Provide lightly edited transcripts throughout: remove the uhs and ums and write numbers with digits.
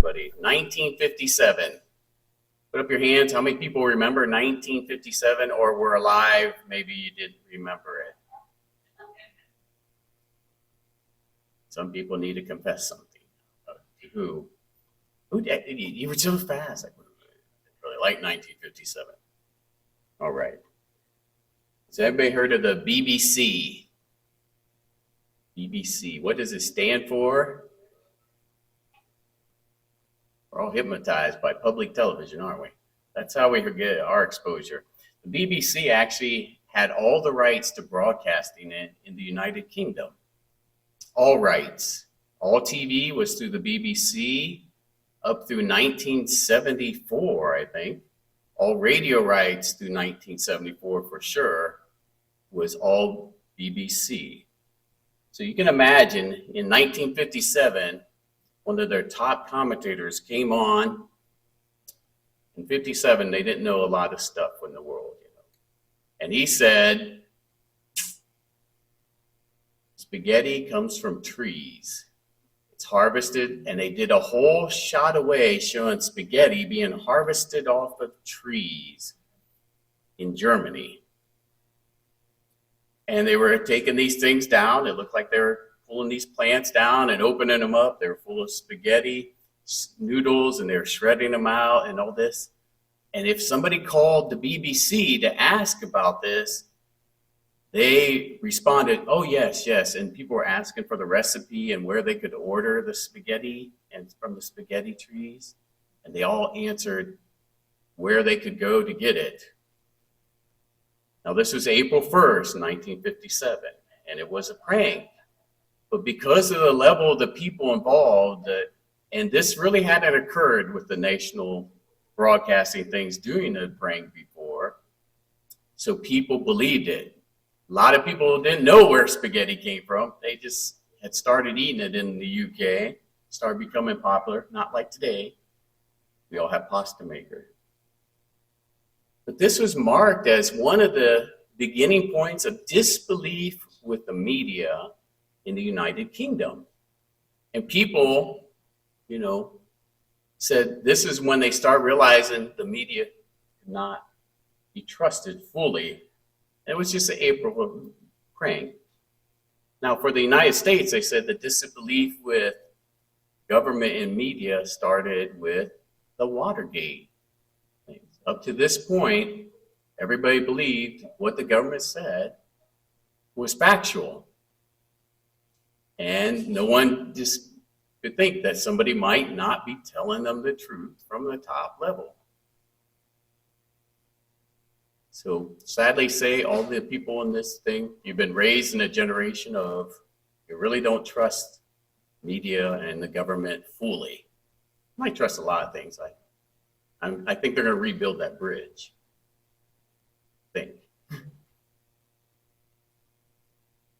everybody. 1957. Put up your hands. How many people remember 1957 or were alive? Maybe you didn't remember it. Some people need to confess something. Who? You were so fast. I really like 1957. All right. Has everybody heard of the BBC? BBC. What does it stand for? We're all hypnotized by public television, aren't we? That's how we get our exposure. The BBC actually had all the rights to broadcasting it in the United Kingdom. All rights. All TV was through the BBC up through 1974, I think. All radio rights through 1974 for sure was all BBC. So you can imagine in 1957, one of their top commentators came on. In 57, they didn't know a lot of stuff in the world, And he said, spaghetti comes from trees. It's harvested, and they did a whole shot away showing spaghetti being harvested off of trees in Germany. And they were taking these things down. It looked like they were pulling these plants down and opening them up. They were full of spaghetti noodles, and they were shredding them out and all this. And if somebody called the BBC to ask about this, they responded, oh, yes, yes. And people were asking for the recipe and where they could order the spaghetti and from the spaghetti trees. And they all answered where they could go to get it. Now, this was April 1st, 1957, and it was a prank. But because of the level of the people involved, and this really hadn't occurred with the national broadcasting things doing the prank before, so people believed it. A lot of people didn't know where spaghetti came from. They just had started eating it in the UK, started becoming popular, not like today. We all have pasta maker. But this was marked as one of the beginning points of disbelief with the media in the United Kingdom. And people, said this is when they start realizing the media could not be trusted fully. It was just an April prank. Now, for the United States, they said the disbelief with government and media started with the Watergate. Up to this point, everybody believed what the government said was factual. And no one just could think that somebody might not be telling them the truth from the top level. So sadly say all the people in this thing, you've been raised in a generation of, you really don't trust media and the government fully. You might trust a lot of things. I think they're going to rebuild that bridge. I think.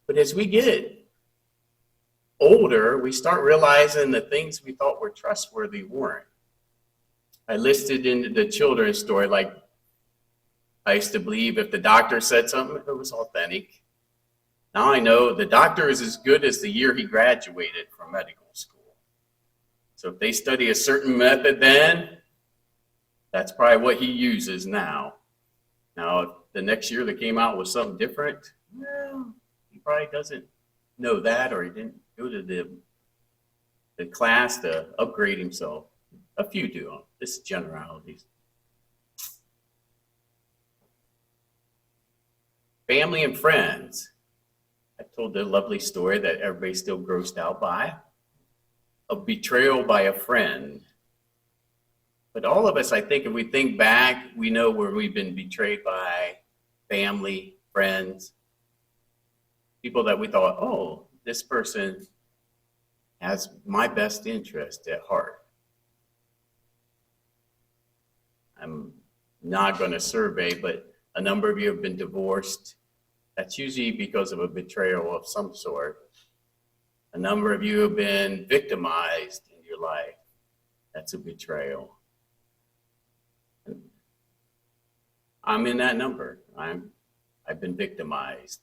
But as we get older, we start realizing the things we thought were trustworthy weren't. I listed in the children's story, like I used to believe if the doctor said something, it was authentic. Now I know the doctor is as good as the year he graduated from medical school. So if they study a certain method then, that's probably what he uses now. Now, if the next year they came out with something different, well, he probably doesn't know that, or he didn't go to the class to upgrade himself. A few do. This is generalities. Family and friends. I told the lovely story that everybody's still grossed out by. A betrayal by a friend. But all of us, I think, if we think back, we know where we've been betrayed by family, friends, people that we thought, oh, this person has my best interest at heart. I'm not going to survey, but a number of you have been divorced. That's usually because of a betrayal of some sort. A number of you have been victimized in your life. That's a betrayal. I'm in that number. I've been victimized.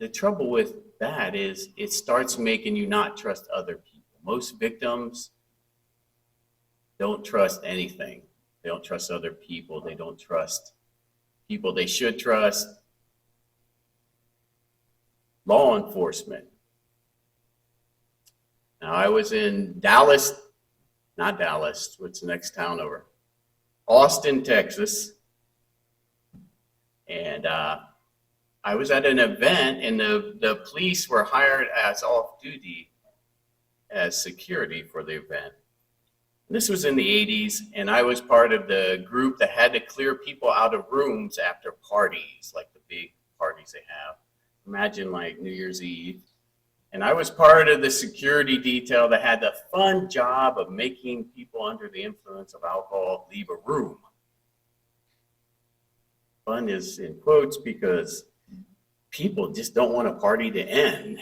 The trouble with that is it starts making you not trust other people. most victims don't trust anything. They don't trust other people. They don't trust people they should trust. Law enforcement. Now, I was in not Dallas, what's the next town over? Austin, Texas. And I was at an event, and the police were hired as off-duty as security for the event. And this was in the 80s, and I was part of the group that had to clear people out of rooms after parties, like the big parties they have. Imagine like New Year's Eve. And I was part of the security detail that had the fun job of making people under the influence of alcohol leave a room. Fun is in quotes because people just don't want a party to end.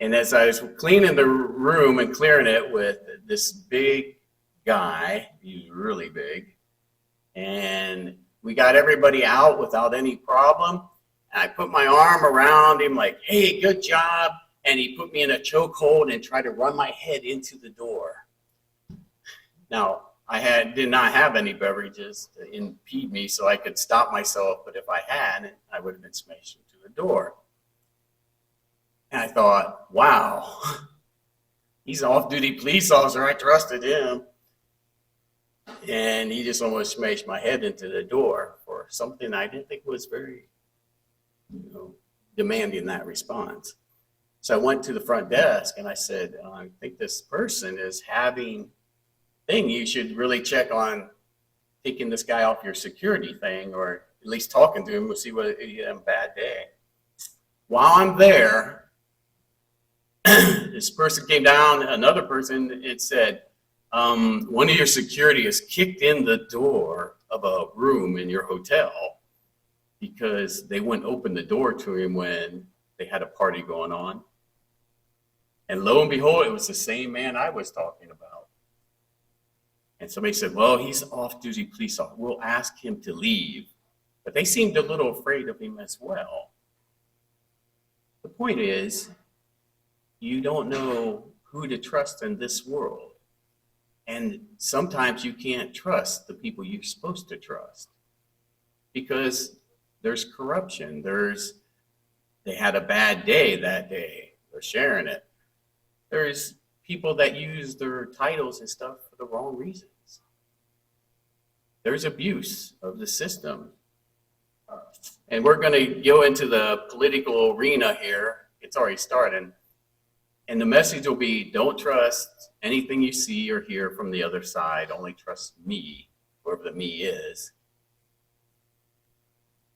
And as I was cleaning the room and clearing it with this big guy, he was really big, and we got everybody out without any problem. I put my arm around him like, hey, good job. And he put me in a chokehold and tried to run my head into the door. Now, I did not have any beverages to impede me so I could stop myself, but if I had, I would have been smashed into the door. And I thought, wow, he's an off-duty police officer. I trusted him. And he just almost smashed my head into the door for something I didn't think was very demanding that response. So I went to the front desk and I said, I think this person is having thing. You should really check on taking this guy off your security thing, or at least talking to him. We'll see what he had a bad day. While I'm there, this person came down, another person, it said, one of your security has kicked in the door of a room in your hotel because they wouldn't open the door to him when they had a party going on. And lo and behold, it was the same man I was talking about. And somebody said, well, he's off-duty police officer. We'll ask him to leave. But they seemed a little afraid of him as well. The point is, you don't know who to trust in this world. And sometimes you can't trust the people you're supposed to trust because there's corruption. They had a bad day that day. They're sharing it. There's people that use their titles and stuff for the wrong reasons. There's abuse of the system. And we're going to go into the political arena here. It's already started. And the message will be, don't trust anything you see or hear from the other side. Only trust me, whoever the me is.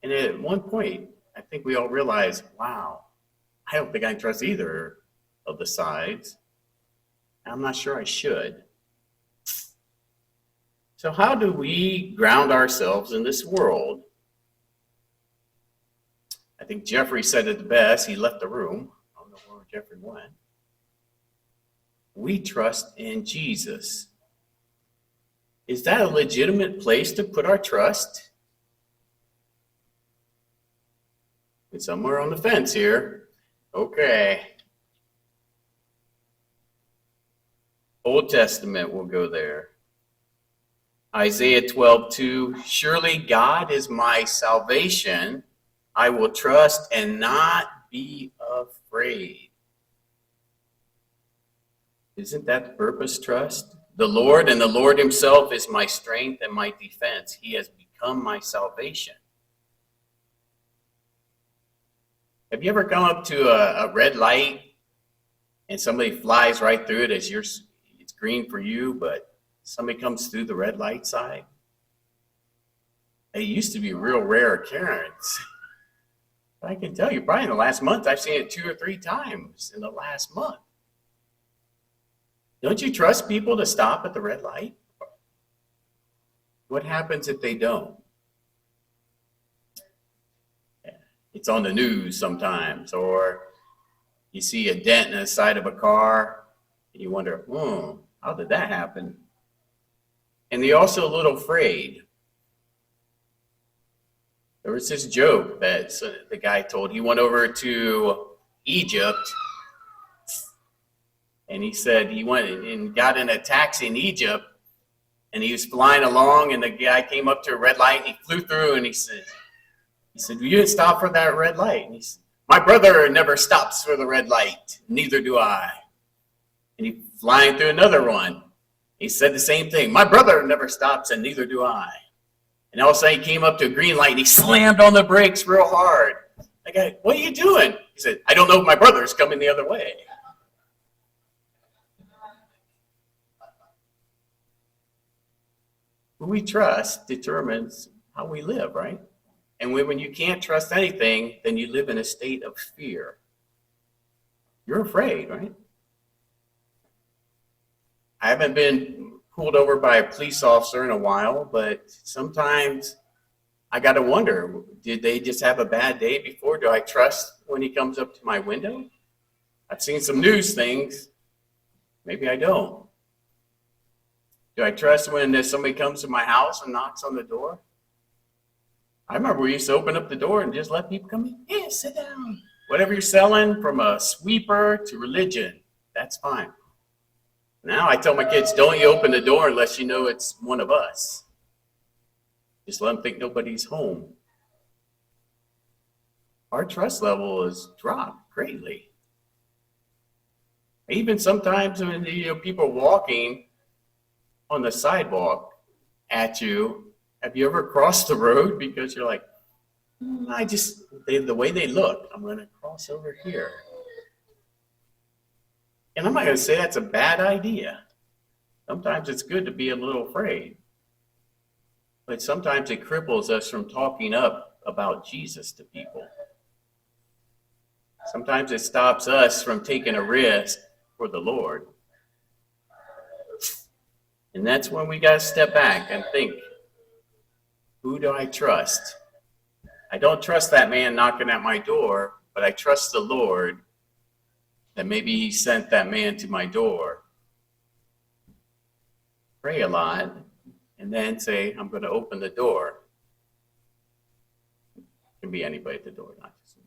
And at one point, I think we all realized, wow, I don't think I can trust either of the sides. I'm not sure I should. So how do we ground ourselves in this world? I think Jeffrey said it the best. He left the room. I don't know where Jeffrey went. We trust in Jesus. Is that a legitimate place to put our trust? It's somewhere on the fence here. Okay. Old Testament, we'll go there. Isaiah 12:2, surely God is my salvation. I will trust and not be afraid. Isn't that the purpose, trust? The Lord and the Lord himself is my strength and my defense. He has become my salvation. Have you ever come up to a red light and somebody flies right through it as it's green for you, but somebody comes through the red light side? It used to be a real rare occurrence. I can tell you, probably in the last month, I've seen it 2 or 3 times in the last month. Don't you trust people to stop at the red light? What happens if they don't? It's on the news sometimes, or you see a dent in the side of a car, and you wonder, how did that happen? And they're also a little afraid. There was this joke that the guy told. He went over to Egypt, And he said he went and got in a taxi in Egypt, and he was flying along, and the guy came up to a red light, and he flew through, and he said, "You didn't stop for that red light." And he said, "My brother never stops for the red light, neither do I." And he flying through another one. He said the same thing. "My brother never stops, and neither do I." And all of a sudden, he came up to a green light, and he slammed on the brakes real hard. I go, "What are you doing?" He said, "I don't know if my brother's coming the other way." Who we trust determines how we live, right? And when you can't trust anything, then you live in a state of fear. You're afraid, right? I haven't been pulled over by a police officer in a while, but sometimes I got to wonder, did they just have a bad day before? Do I trust when he comes up to my window? I've seen some news things. Maybe I don't. Do I trust when somebody comes to my house and knocks on the door? I remember we used to open up the door and just let people come in. "Yeah, sit down." Whatever you're selling, from a sweeper to religion, that's fine. Now I tell my kids, don't you open the door unless you know it's one of us. Just let them think nobody's home. Our trust level has dropped greatly. Even sometimes when people are walking on the sidewalk at you, have you ever crossed the road because you're like, the way they look, I'm going to cross over here. And I'm not going to say that's a bad idea. Sometimes it's good to be a little afraid. But sometimes it cripples us from talking up about Jesus to people. Sometimes it stops us from taking a risk for the Lord. And that's when we got to step back and think, who do I trust? I don't trust that man knocking at my door, but I trust the Lord that maybe he sent that man to my door. Pray a lot, and then say, I'm going to open the door. It can be anybody at the door, not just me.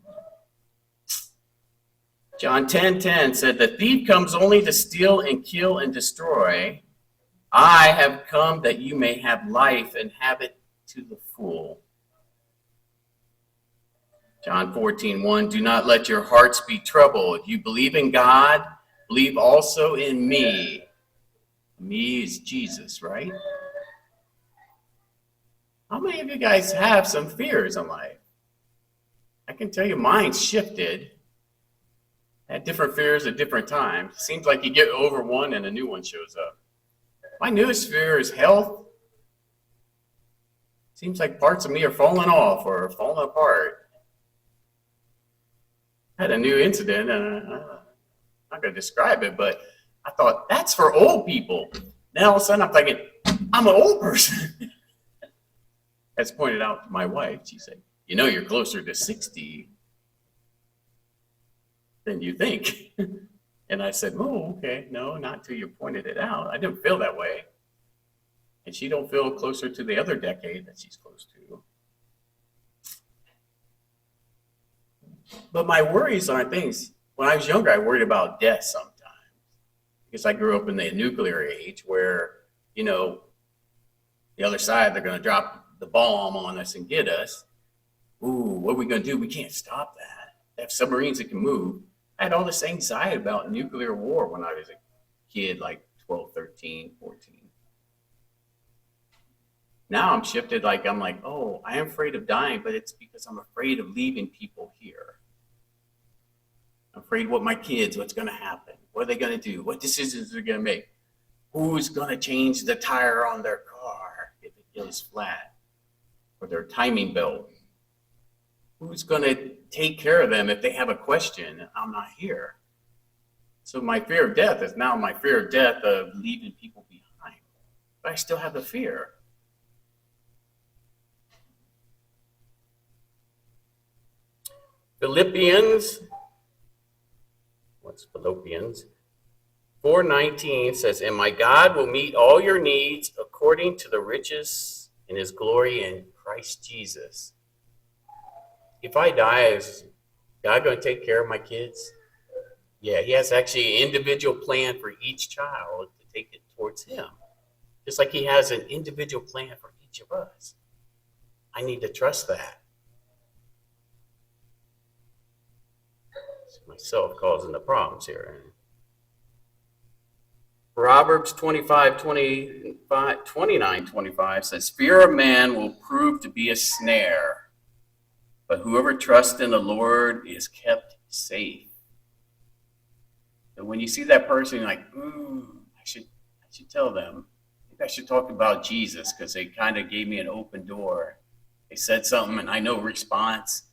John 10:10 said, "The thief comes only to steal and kill and destroy. I have come that you may have life and have it to the full." John 14:1, "Do not let your hearts be troubled. You believe in God, believe also in me." Me is Jesus, right? How many of you guys have some fears in life? I can tell you mine shifted. I had different fears at different times. It seems like you get over one and a new one shows up. My newest fear is health. Seems like parts of me are falling off or falling apart. I had a new incident, and I'm not going to describe it, but I thought, that's for old people. Now all of a sudden I'm thinking, I'm an old person. As pointed out to my wife, she said, you're closer to 60 than you think. And I said, oh, okay, no, not till you pointed it out. I didn't feel that way. And she don't feel closer to the other decade that she's close to. But my worries aren't things. When I was younger, I worried about death sometimes. Because I grew up in the nuclear age where, the other side, they're going to drop the bomb on us and get us. Ooh, what are we going to do? We can't stop that. They have submarines that can move. I had all this anxiety about nuclear war when I was a kid, like 12, 13, 14. Now I'm shifted, I'm like, oh, I am afraid of dying, but it's because I'm afraid of leaving people here. I'm afraid what's going to happen. What are they going to do? What decisions are they going to make? Who's going to change the tire on their car if it goes flat? Or their timing belt? Who's going to take care of them if they have a question and I'm not here? So my fear of death is now my fear of death of leaving people behind. But I still have the fear. Philippians 4:19 says, "And my God will meet all your needs according to the riches in his glory in Christ Jesus." If I die, is God going to take care of my kids? Yeah, he has actually an individual plan for each child to take it towards him. Just like he has an individual plan for each of us. I need to trust that. It's myself causing the problems here. Proverbs 29:25 says, Fear of man will prove to be a snare, but whoever trusts in the Lord is kept safe. So when you see that person, you're like, I should tell them. Maybe I should talk about Jesus because they kind of gave me an open door. They said something and I know response.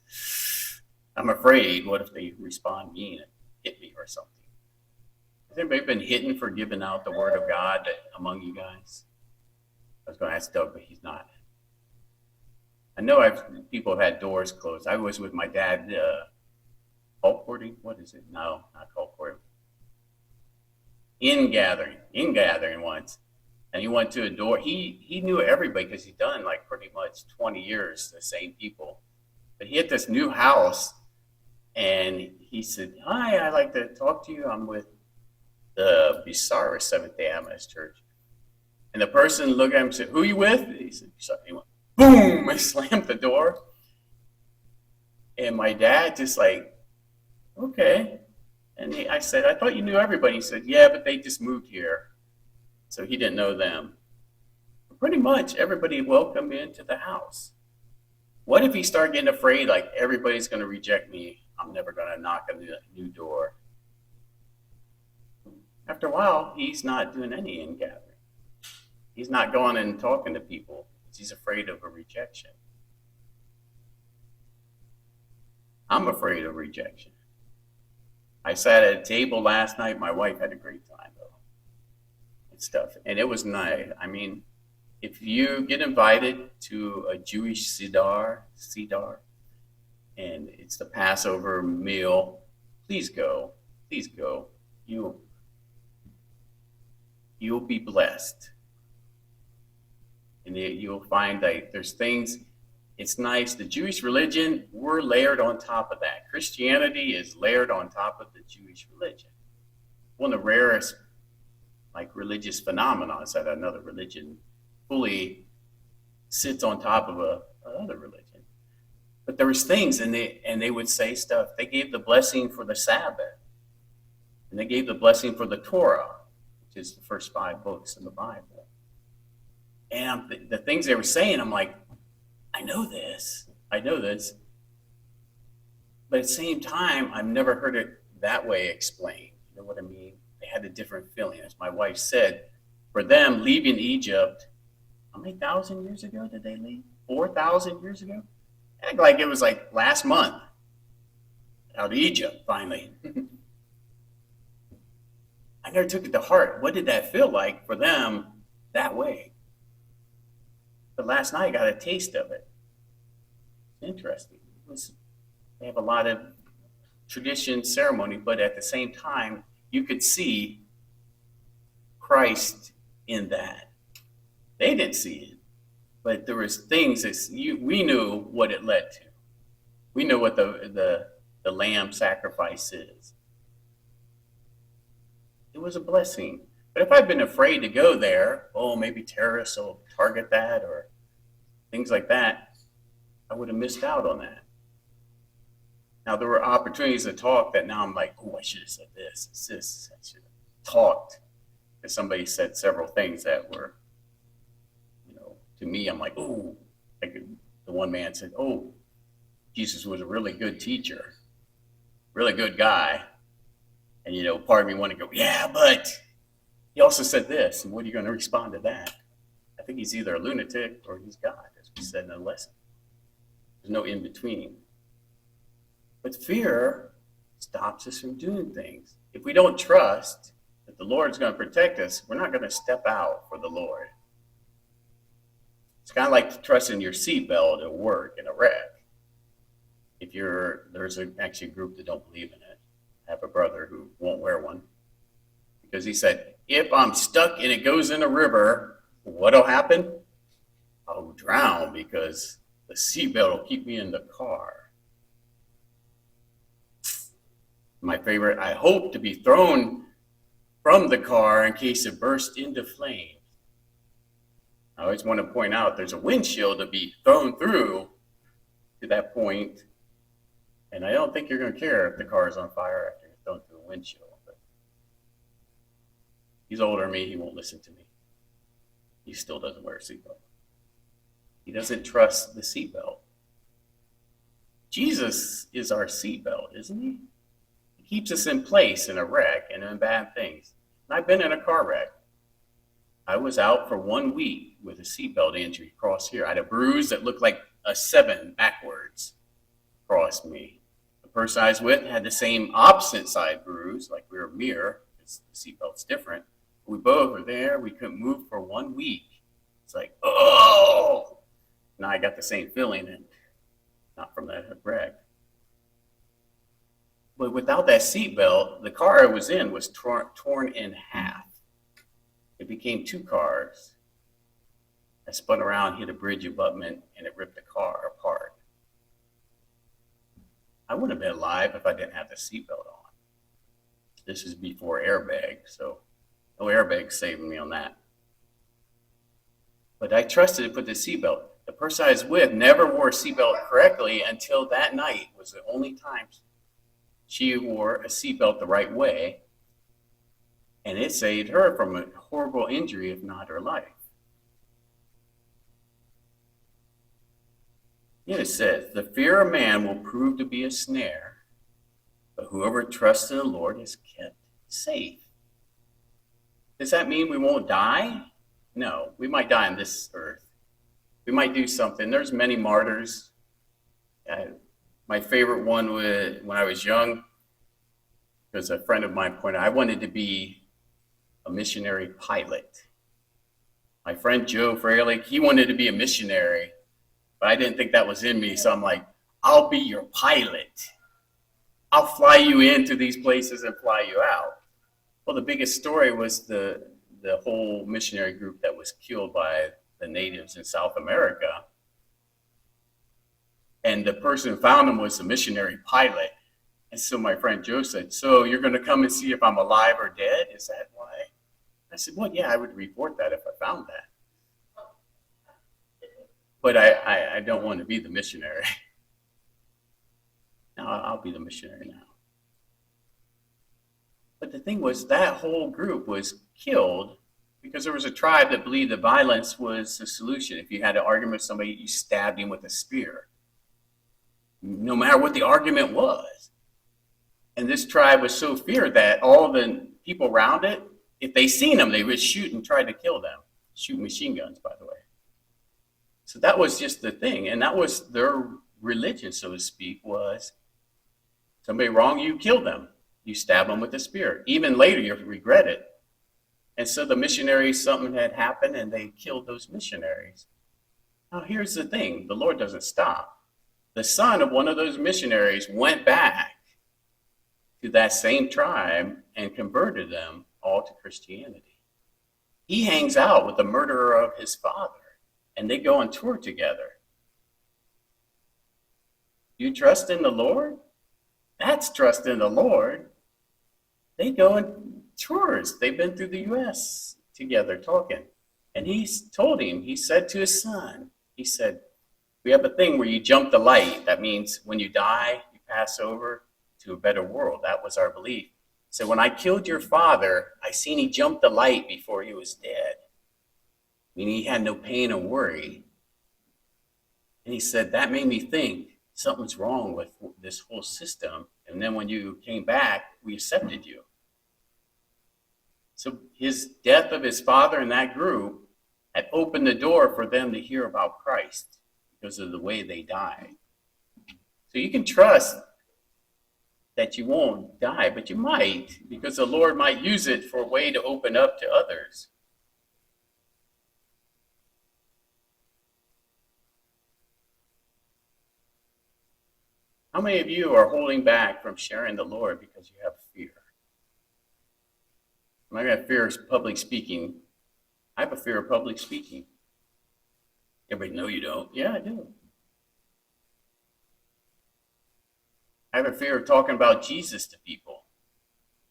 I'm afraid, what if they respond mean and hit me or something? Has anybody been hidden for giving out the word of God among you guys? I was going to ask Doug, but he's not. I know people have had doors closed. I was with my dad, colporting. What is it? No, not colporting. In gathering once, and he went to a door. He knew everybody because he'd done like pretty much 20 years the same people. But he had this new house, and he said, "Hi, I'd like to talk to you. I'm with the Busaris Seventh-day Adventist Church." And the person looked at him and said, "Who are you with?" He said, "He went, boom!" and slammed the door. And my dad just like, okay. And I said, "I thought you knew everybody." He said, "Yeah, but they just moved here." So he didn't know them. But pretty much everybody welcomed into the house. What if he started getting afraid, like everybody's going to reject me? I'm never going to knock on the new door. After a while, he's not doing any in-gathering. He's not going and talking to people. He's afraid of a rejection. I'm afraid of rejection. I sat at a table last night. My wife had a great time, though, and stuff. And it was nice. I mean, if you get invited to a Jewish Siddur, and it's the Passover meal, please go. Please go. You'll be blessed. And you'll find that there's things, it's nice. The Jewish religion, we're layered on top of that. Christianity is layered on top of the Jewish religion. One of the rarest like religious phenomena is that another religion fully sits on top of another religion. But there was things, and they would say stuff. They gave the blessing for the Sabbath, and they gave the blessing for the Torah, which is the first 5 books in the Bible. And the things they were saying, I'm like, I know this, but at the same time, I've never heard it that way explained. You know what I mean? They had a different feeling. As my wife said, for them, leaving Egypt, how many thousand years ago did they leave? 4,000 years ago? Act like it was like last month, out of Egypt, finally. I never took it to heart. What did that feel like for them that way? But last night I got a taste of it. Interesting. They have a lot of tradition, ceremony, but at the same time, you could see Christ in that. They didn't see it, but there was things that we knew what it led to. We know what the lamb sacrifice is. It was a blessing. But if I'd been afraid to go there, maybe terrorists will target that or things like that, I would have missed out on that. Now, there were opportunities to talk that now I'm like, I should have said this. I should have talked. Because somebody said several things that were, to me, I'm like, like the one man said, Jesus was a really good teacher, really good guy. And, part of me wanted to go, yeah, but he also said this. And what are you going to respond to that? I think he's either a lunatic or he's God, as we said in the lesson. There's no in between. But fear stops us from doing things. If we don't trust that the Lord's going to protect us, we're not going to step out for the Lord. It's kind of like trusting your seatbelt at work in a wreck. There's actually a group that don't believe in it. I have a brother who won't wear one because he said, if I'm stuck and it goes in a river, what'll happen? I'll drown because the seatbelt will keep me in the car. My favorite, I hope to be thrown from the car in case it bursts into flames. I always want to point out there's a windshield to be thrown through to that point, and I don't think you're going to care if the car is on fire after you're thrown through the windshield. But he's older than me, he won't listen to me. He still doesn't wear a seatbelt. He doesn't trust the seatbelt. Jesus is our seatbelt, isn't he? He keeps us in place in a wreck and in bad things. And I've been in a car wreck. I was out for 1 week with a seatbelt injury across here. I had a bruise that looked like a 7 backwards across me. The person I was with had the same opposite side bruise, like we were a mirror. The seatbelt's different. We both were there. We couldn't move for 1 week. It's like, oh! Now I got the same feeling, and not from that wreck. But without that seatbelt, the car I was in was torn in half. It became 2 cars. I spun around, hit a bridge abutment, and it ripped the car apart. I wouldn't have been alive if I didn't have the seatbelt on. This is before airbag, so no airbag saving me on that. But I trusted to put the seatbelt. The person I was with never wore a seatbelt correctly until that night was the only time she wore a seatbelt the right way. And it saved her from a horrible injury, if not her life. Yet it says, the fear of man will prove to be a snare, but whoever trusts in the Lord is kept safe. Does that mean we won't die? No, we might die on this earth. We might do something. There's many martyrs. My favorite one was when I was young, because a friend of mine pointed out, I wanted to be a missionary pilot. My friend Joe Fralick, he wanted to be a missionary, but I didn't think that was in me. So I'm like, I'll be your pilot. I'll fly you into these places and fly you out. Well, the biggest story was the whole missionary group that was killed by the natives in South America. And the person who found them was a missionary pilot. And so my friend Joe said, so you're going to come and see if I'm alive or dead? Is that why? I said, well, yeah, I would report that if I found that. But I don't want to be the missionary. No, I'll be the missionary now. But the thing was, that whole group was killed because there was a tribe that believed that violence was the solution. If you had an argument with somebody, you stabbed him with a spear, no matter what the argument was. And this tribe was so feared that all the people around it, if they seen them, they would shoot and try to kill them. Shoot machine guns, by the way. So that was just the thing. And that was their religion, so to speak, was somebody wrong you, kill them. You stab them with a spear. Even later, you regret it. And so the missionaries, something had happened, and they killed those missionaries. Now, here's the thing. The Lord doesn't stop. The son of one of those missionaries went back to that same tribe and converted them all to Christianity. He hangs out with the murderer of his father, and they go on tour together. You trust in the Lord? That's trust in the Lord. They go on tours. They've been through the U.S. together talking. And he's told him, he said to his son, he said, we have a thing where you jump the light. That means when you die, you pass over to a better world. That was our belief. So when I killed your father, I seen he jumped the light before he was dead. Meaning he had no pain or worry. And he said, that made me think something's wrong with this whole system. And then when you came back, we accepted you. So his death of his father in that group had opened the door for them to hear about Christ because of the way they died. So you can trust that you won't die, but you might, because the Lord might use it for a way to open up to others. How many of you are holding back from sharing the Lord because you have fear? I got fear of public speaking. I have a fear of public speaking. Everybody, no, you don't. Yeah, I do. I have a fear of talking about Jesus to people.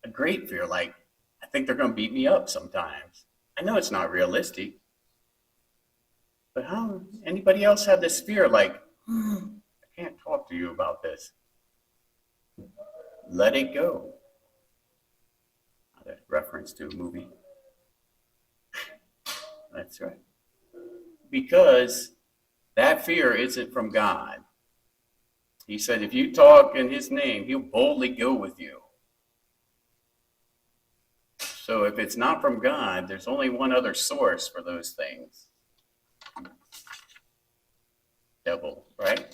A great fear, like I think they're going to beat me up sometimes. I know it's not realistic, but how anybody else have this fear like, I can't talk to you about this. Let it go. That reference to a movie. That's right. Because that fear isn't from God. He said, if you talk in his name, he'll boldly go with you. So if it's not from God, there's only one other source for those things. Devil, right?